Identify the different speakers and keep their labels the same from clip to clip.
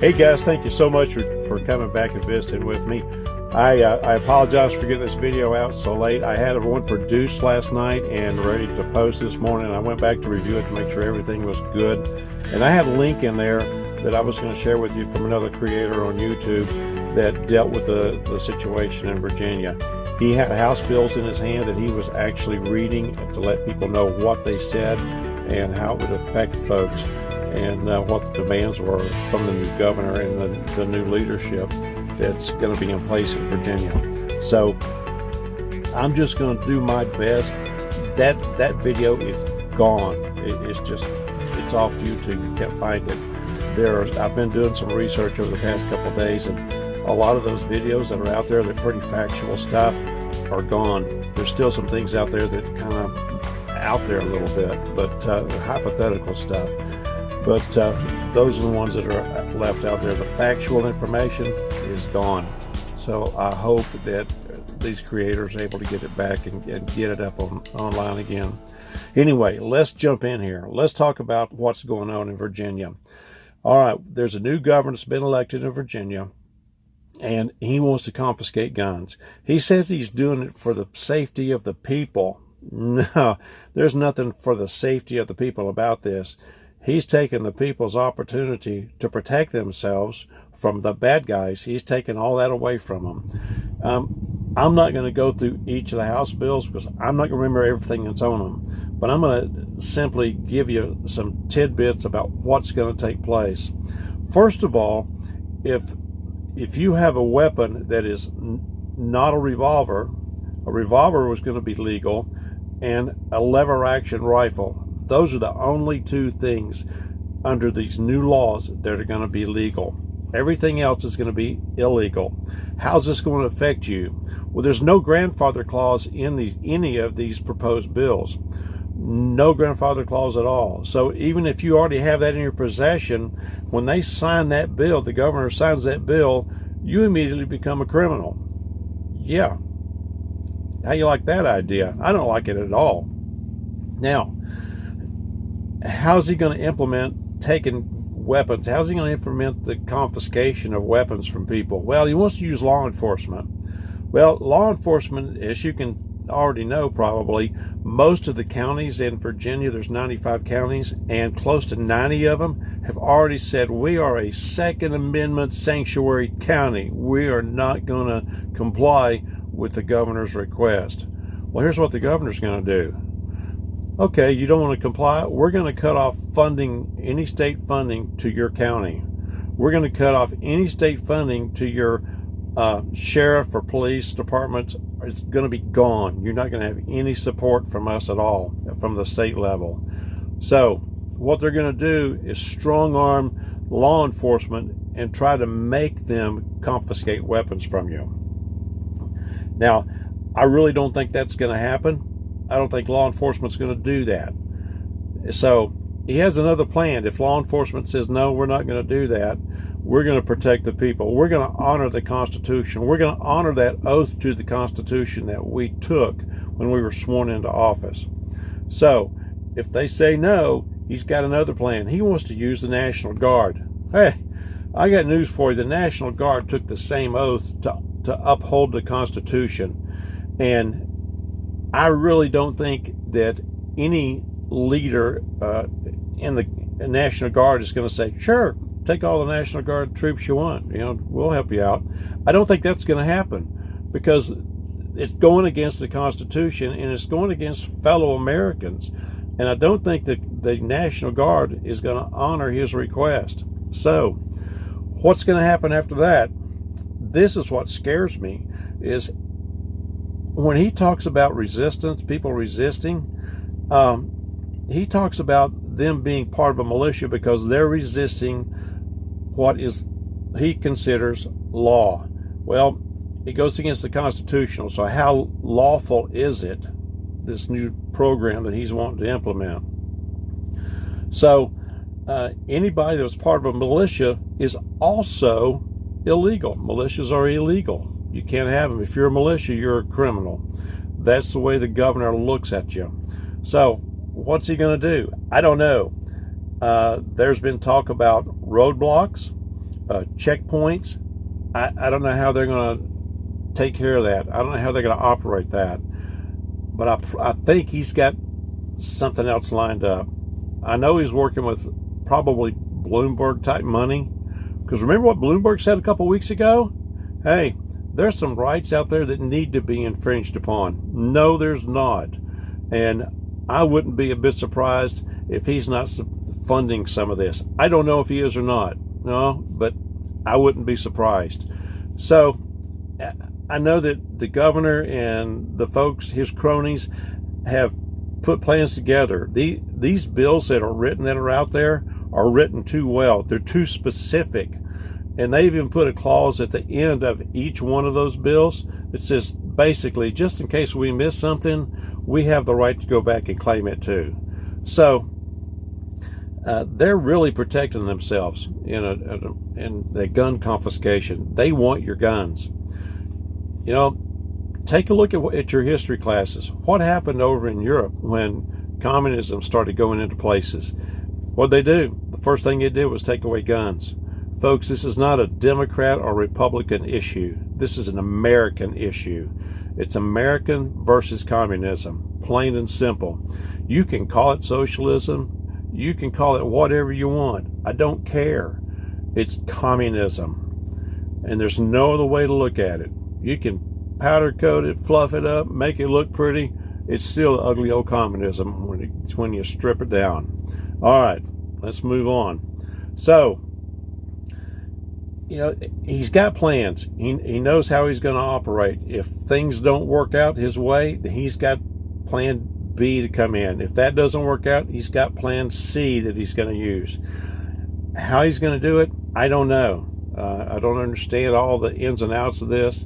Speaker 1: Hey guys, thank you so much for coming back and visiting with me. I apologize for getting this video out so late. I had one produced last night and ready to post this morning. I went back to review it to make sure everything was good. And I had a link in there that I was going to share with you from another creator on YouTube that dealt with the situation in Virginia. He had House bills in his hand that he was actually reading to let people know what they said and how it would affect folks, and what the demands were from the new governor and the new leadership that's going to be in place in Virginia. So I'm just going to do my best. That video is gone. It's off YouTube. You can't find it. I've been doing some research over the past couple of days, and a lot of those videos that are out there, they're pretty factual stuff, are gone. There's still some things out there that kind of out there a little bit, but hypothetical stuff. But those are the ones that are left out there. The factual information is gone. So I hope that these creators are able to get it back and get it up online again. Anyway, let's jump in here. Let's talk about what's going on in Virginia. All right, there's a new governor that's been elected in Virginia, and he wants to confiscate guns. He says he's doing it for the safety of the people. No, there's nothing for the safety of the people about this. He's taken the people's opportunity to protect themselves from the bad guys. He's taken all that away from them. I'm not going to go through each of the House bills because I'm not going to remember everything that's on them. But I'm going to simply give you some tidbits about what's going to take place. First of all, if you have a weapon that is not a revolver was going to be legal, and a lever action rifle. Those are the only two things under these new laws that are going to be legal. Everything else is going to be illegal. How's this going to affect you? Well, there's no grandfather clause in any of these proposed bills. No grandfather clause at all. So even if you already have that in your possession, when they sign that bill, the governor signs that bill, you immediately become a criminal. Yeah. How you like that idea? I don't like it at all. Now, how's he going to implement taking weapons? How's he going to implement the confiscation of weapons from people? Well, he wants to use law enforcement. Well, law enforcement, as you can already know probably, most of the counties in Virginia, there's 95 counties, and close to 90 of them have already said, we are a Second Amendment sanctuary county. We are not going to comply with the governor's request. Well, here's what the governor's going to do. Okay, you don't want to comply? We're going to cut off funding, any state funding to your county. We're going to cut off any state funding to your sheriff or police departments. It's going to be gone. You're not going to have any support from us at all, from the state level. So what they're going to do is strong arm law enforcement and try to make them confiscate weapons from you. Now, I really don't think that's going to happen. I don't think law enforcement's going to do that. So he has another plan. If law enforcement says, no, we're not going to do that, we're going to protect the people. We're going to honor the Constitution. We're going to honor that oath to the Constitution that we took when we were sworn into office. So if they say no, he's got another plan. He wants to use the National Guard. Hey, I got news for you. The National Guard took the same oath to uphold the Constitution. And I really don't think that any leader in the National Guard is going to say, sure, take all the National Guard troops you want. We'll help you out. I don't think that's going to happen because it's going against the Constitution and it's going against fellow Americans. And I don't think that the National Guard is going to honor his request. So what's going to happen after that? This is what scares me, is when he talks about resistance, people resisting, he talks about them being part of a militia because they're resisting what he considers law. Well, it goes against the Constitution. So how lawful is it, this new program that he's wanting to implement? So anybody that's part of a militia is also illegal. Militias are illegal. You can't have them. If you're a militia, you're a criminal. That's the way the governor looks at you. So what's he going to do? I don't know. There's been talk about roadblocks. checkpoints. I don't know how they're going to take care of that. I don't know how they're going to operate that. But I think he's got something else lined up. I know he's working with probably Bloomberg type money. Because remember what Bloomberg said a couple weeks ago? Hey, there's some rights out there that need to be infringed upon. No, there's not. And I wouldn't be a bit surprised if he's not funding some of this. I don't know if he is or not. No, but I wouldn't be surprised. So I know that the governor and the folks, his cronies, have put plans together. These bills that are out there are written too well. They're too specific. And they've even put a clause at the end of each one of those bills that says, basically, just in case we miss something, we have the right to go back and claim it too. So they're really protecting themselves in the gun confiscation. They want your guns. Take a look at your history classes. What happened over in Europe when communism started going into places? What'd they do? The first thing they did was take away guns. Folks, this is not a Democrat or Republican issue. This is an American issue. It's American versus communism, plain and simple. You can call it socialism. You can call it whatever you want. I don't care. It's communism. And there's no other way to look at it. You can powder coat it, fluff it up, make it look pretty. It's still ugly old communism when you strip it down. All right, let's move on. So, he's got plans. He knows how he's going to operate. If things don't work out his way, he's got plan B to come in. If that doesn't work out, he's got plan C that he's going to use. How he's going to do it, I don't know. I don't understand all the ins and outs of this.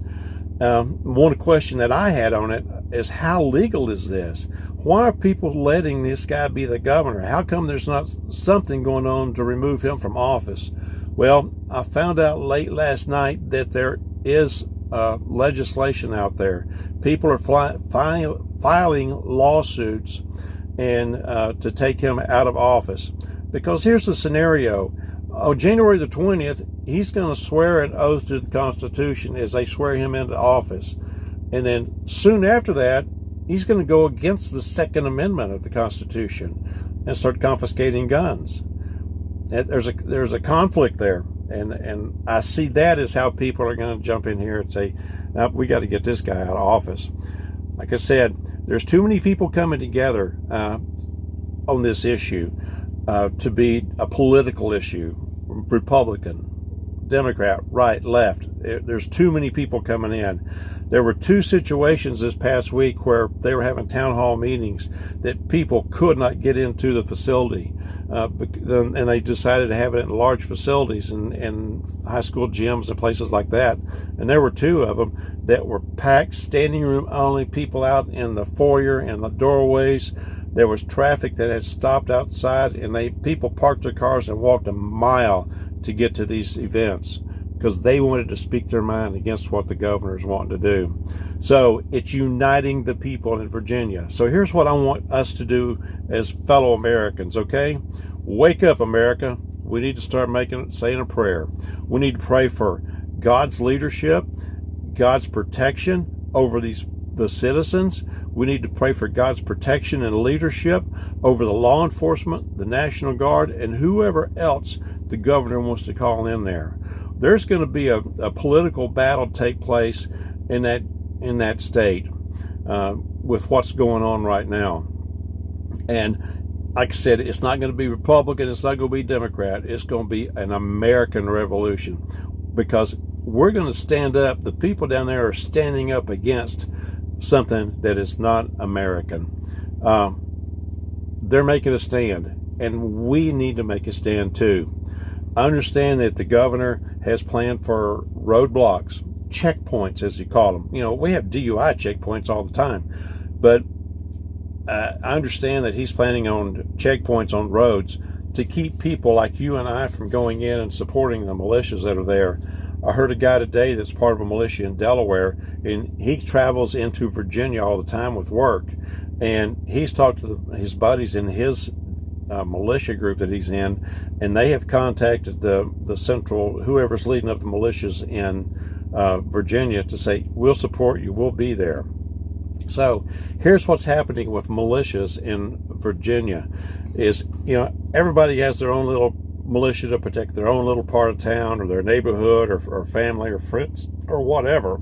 Speaker 1: One question that I had on it is, how legal is this? Why are people letting this guy be the governor? How come there's not something going on to remove him from office? Well, I found out late last night that there is legislation out there. People are filing lawsuits and to take him out of office. Because here's the scenario. On January the 20th, he's going to swear an oath to the Constitution as they swear him into office. And then soon after that, he's going to go against the Second Amendment of the Constitution and start confiscating guns. There's a conflict there, and I see that as how people are going to jump in here and say, "Now we got to get this guy out of office." Like I said, there's too many people coming together on this issue to be a political issue. Republican, Democrat, right, left. There's too many people coming in. There were two situations this past week where they were having town hall meetings that people could not get into the facility. And they decided to have it in large facilities and high school gyms and places like that. And there were two of them that were packed, standing room only, people out in the foyer and the doorways. There was traffic that had stopped outside, and people parked their cars and walked a mile to get to these events because they wanted to speak their mind against what the governor's wanting to do. So it's uniting the people in Virginia. So here's what I want us to do as fellow Americans, okay? Wake up, America. We need to start saying a prayer. We need to pray for God's leadership, God's protection over the citizens. We need to pray for God's protection and leadership over the law enforcement, the National Guard, and whoever else the governor wants to call in there. There's going to be a political battle take place in that state with what's going on right now. And like I said, it's not going to be Republican, it's not going to be Democrat, it's going to be an American revolution, because we're going to stand up. The people down there are standing up against something that is not American. They're making a stand, and we need to make a stand too. I understand that the governor has planned for roadblocks, checkpoints as you call them. We have DUI checkpoints all the time, but I understand that he's planning on checkpoints on roads to keep people like you and I from going in and supporting the militias that are there. I heard a guy today that's part of a militia in Delaware, and he travels into Virginia all the time with work, and he's talked to his buddies in his militia group that he's in, and they have contacted the central, whoever's leading up the militias in Virginia, to say, we'll support you, we'll be there. So here's what's happening with militias in Virginia is, everybody has their own little militia to protect their own little part of town or their neighborhood or family or friends or whatever.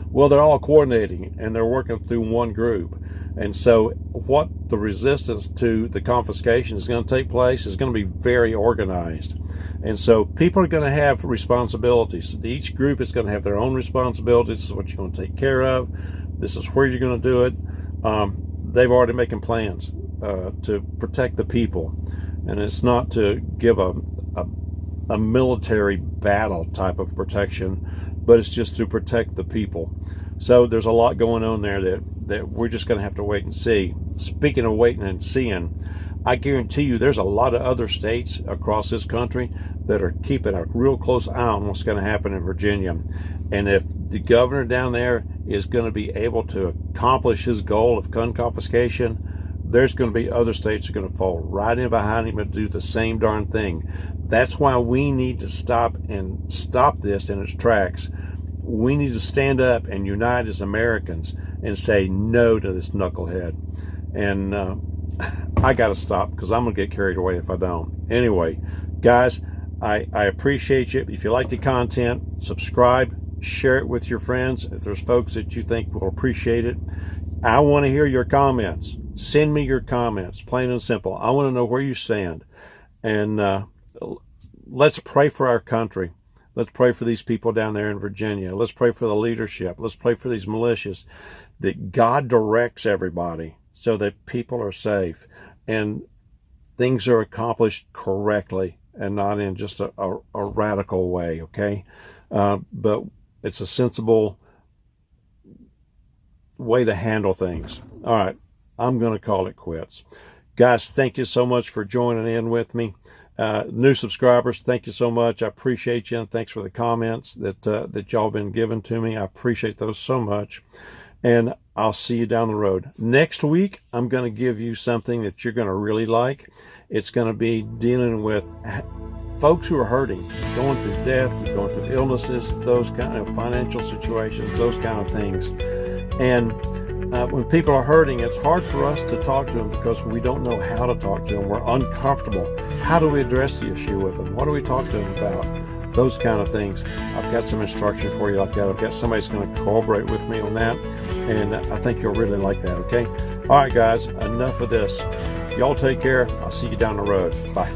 Speaker 1: Well, they're all coordinating and they're working through one group. And so what the resistance to the confiscation is going to take place is going to be very organized. And so people are going to have responsibilities. Each group is going to have their own responsibilities. This is what you're going to take care of. This is where you're going to do it. They've already making plans to protect the people. And it's not to give a military battle type of protection, but it's just to protect the people. So there's a lot going on there that we're just going to have to wait and see. Speaking of waiting and seeing, I guarantee you there's a lot of other states across this country that are keeping a real close eye on what's going to happen in Virginia. And if the governor down there is going to be able to accomplish his goal of gun confiscation, there's going to be other states that are going to fall right in behind him and do the same darn thing. That's why we need to stop this in its tracks. We need to stand up and unite as Americans and say no to this knucklehead. And I got to stop because I'm going to get carried away if I don't. Anyway, guys, I appreciate you. If you like the content, subscribe, share it with your friends. If there's folks that you think will appreciate it, I want to hear your comments. Send me your comments, plain and simple. I want to know where you stand. And let's pray for our country. Let's pray for these people down there in Virginia. Let's pray for the leadership. Let's pray for these militias, that God directs everybody so that people are safe and things are accomplished correctly and not in just a radical way, okay? But it's a sensible way to handle things. All right, I'm going to call it quits. Guys, thank you so much for joining in with me. New subscribers, thank you so much. I appreciate you, and thanks for the comments that y'all been giving to me. I appreciate those so much, and I'll see you down the road. Next week, I'm going to give you something that you're going to really like. It's going to be dealing with folks who are hurting, going through death, going through illnesses, those kind of financial situations, those kind of things. And when people are hurting, it's hard for us to talk to them because we don't know how to talk to them. We're uncomfortable. How do we address the issue with them? What do we talk to them about? Those kind of things. I've got some instruction for you like that. I've got somebody that's going to cooperate with me on that, and I think you'll really like that, okay? All right, guys, enough of this. Y'all take care. I'll see you down the road. Bye.